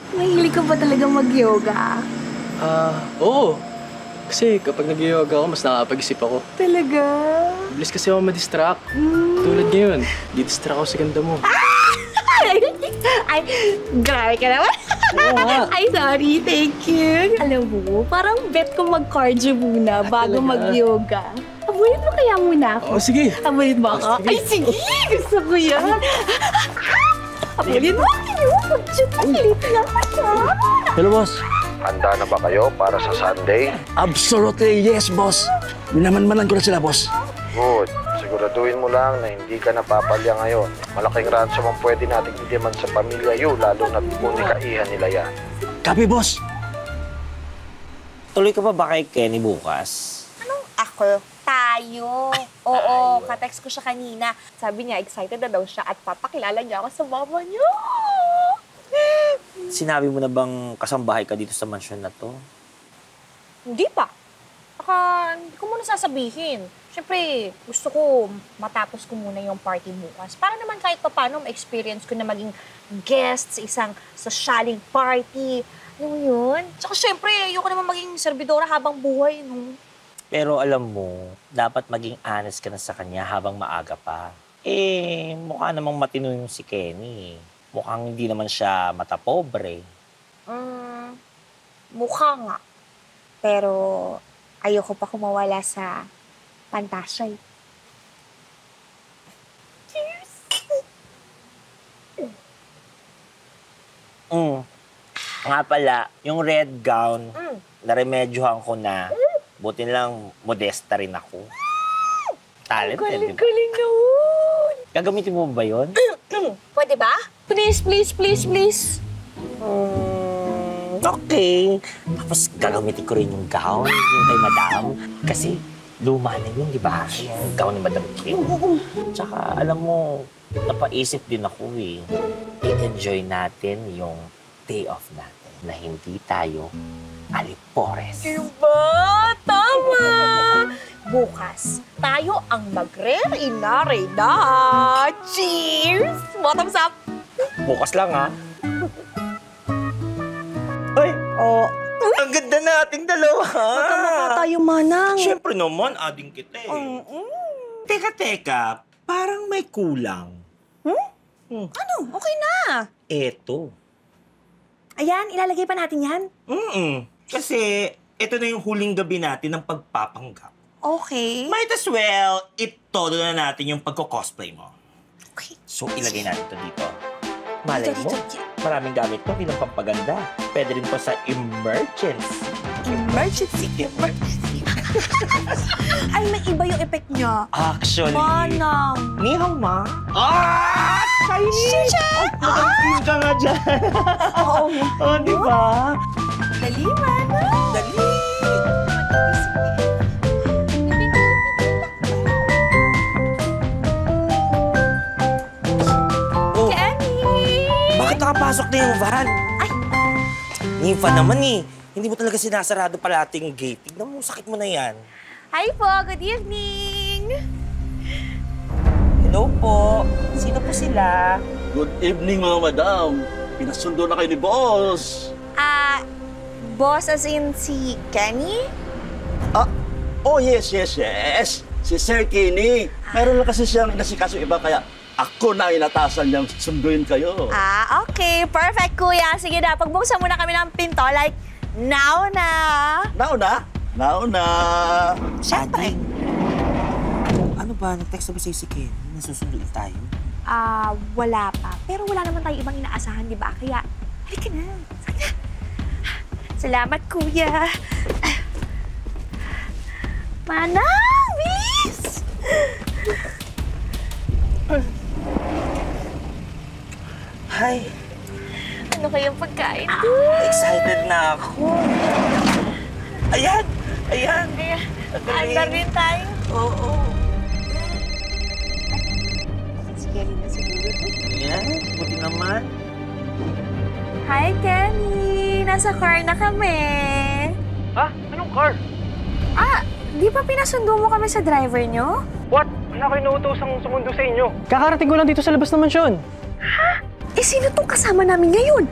Mahilig ka ba talaga mag-yoga? Oo. Kasi kapag nag-yoga ako, mas nakakapag-isip ako. Talaga? Bilis kasi ako ma-distract. Tulad ngayon, di-distract ako sa ganda mo. Ay, grabe ka naman. Oo nga. Ay, sorry. Thank you. Alam mo, parang bet ko mag-cardio muna bago talaga? mag-yoga. Abulin mo kaya muna ako? Oo, sige. Abulin mo ako? Sige. Ay, sige. Gusto ko yan. Abulin mo. Shoot, kilit lang siya. Hello, boss. Handa na ba kayo para sa Sunday? Absolutely yes, boss. Minamanmanan ko na sila, boss. Good. Siguraduhin mo lang na hindi ka napapalya ngayon. Malaking ransom ang pwede nating i-demand sa pamilya Yu, lalo na't unikaihan nila yan. Copy, boss. Tuloy ka pa ba kay Kenny bukas? Anong ako? Tayo. Oo, katext ko siya kanina. Sabi niya, excited na daw siya at papakilala niya ako sa mama niya. Sinabi mo na bang kasambahay ka dito sa mansyon na to? Hindi pa. Baka hindi ko muna sasabihin. Siyempre, gusto ko matapos ko muna yung party bukas. Para naman kahit paano ma-experience ko na maging guest sa isang socialing party. Ano yun? Tsaka siyempre, ayoko naman maging servidora habang buhay, no? Pero alam mo, dapat maging honest ka na sa kanya habang maaga pa. Eh, mukha namang matino yung si Kenny. Mukhang hindi naman siya matapobre. Mukha nga. Pero ayoko pa kumawala sa pantasya. Cheers! Nga pala, yung red gown, naremedyohan ko na. Buti lang, modesta rin ako. Talented, di ba? Galing naman! Gagamitin mo ba yun? Pwede ba? Please, please, please, please. Okay. Tapos gagamitin ko rin yung gown, yung kay Madam. Kasi luma na yun, di ba? Yung gown ni Madam Kim. Tsaka, alam mo, napaisip din ako eh. I-enjoy natin yung day off natin na hindi tayo alipores. Diba? Tama! Bukas, tayo ang magre-reyna-reyna. Cheers! Bottoms up! Bukas lang, ha? Ay! Oh. Ang ganda nating dalawa! Tayo manang. Siyempre naman, ading kita eh. Teka. Parang may kulang. Ano? Okay na. Eto. Ayan, ilalagay pa natin yan. Kasi ito na yung huling gabi natin ng pagpapanggap. Okay. Might as well, itodo na natin yung pagko-cosplay mo. Okay. So, ilagay natin ito dito. Malay mo, Dito. maraming gamit to, bilang pampaganda. Pwede rin to sa emergency. Emergency. Ay, may iba yung effect niya. Actually, Manang. ni hao ma. Chinese! Nag-feel ka nga dyan. Oo. Oh, di ba? Dali, manang. Dali! Oh, Kenny! bakit nakapasok na yung van? Ay! Nympha naman eh. Hindi mo talaga sinasarado pala ating gate. Tignan mo, sakit mo na yan. Hi po, good evening. Hello po. Sino po sila? Good evening, mga madam. Pinasundo na kayo ni boss. Boss as in si Kenny? Oh, yes. Si Sir Kenny. Meron lang kasi siyang inasikaso iba, kaya ako na inatasan niyang sunduin kayo. Okay. Perfect, kuya. Sige na, pagbuksan muna kami ng pinto. Like, now na. Now na. Siyempre. Ano ba? Nag-text na ba sa'yo si Kenny? Nasusunduin tayo? Wala pa. Pero wala naman tayo ibang inaasahan, di ba? Kaya, halika na. Sige na. Salamat, kuya. Manang, miss! Hi. Ano kayang pagkain to? Excited na ako. Ayan! Kaya, andar din tayo. Oo. Sige, na siguro to. Ayan, buti naman. Hi, Kenny! Nasa car na kami. Anong car? Di ba pinasundo mo kami sa driver nyo? What? Wala kayo nautosang sumundo sa inyo. Kakarating ko lang dito sa labas ng mansyon. Eh, sino tong kasama namin ngayon?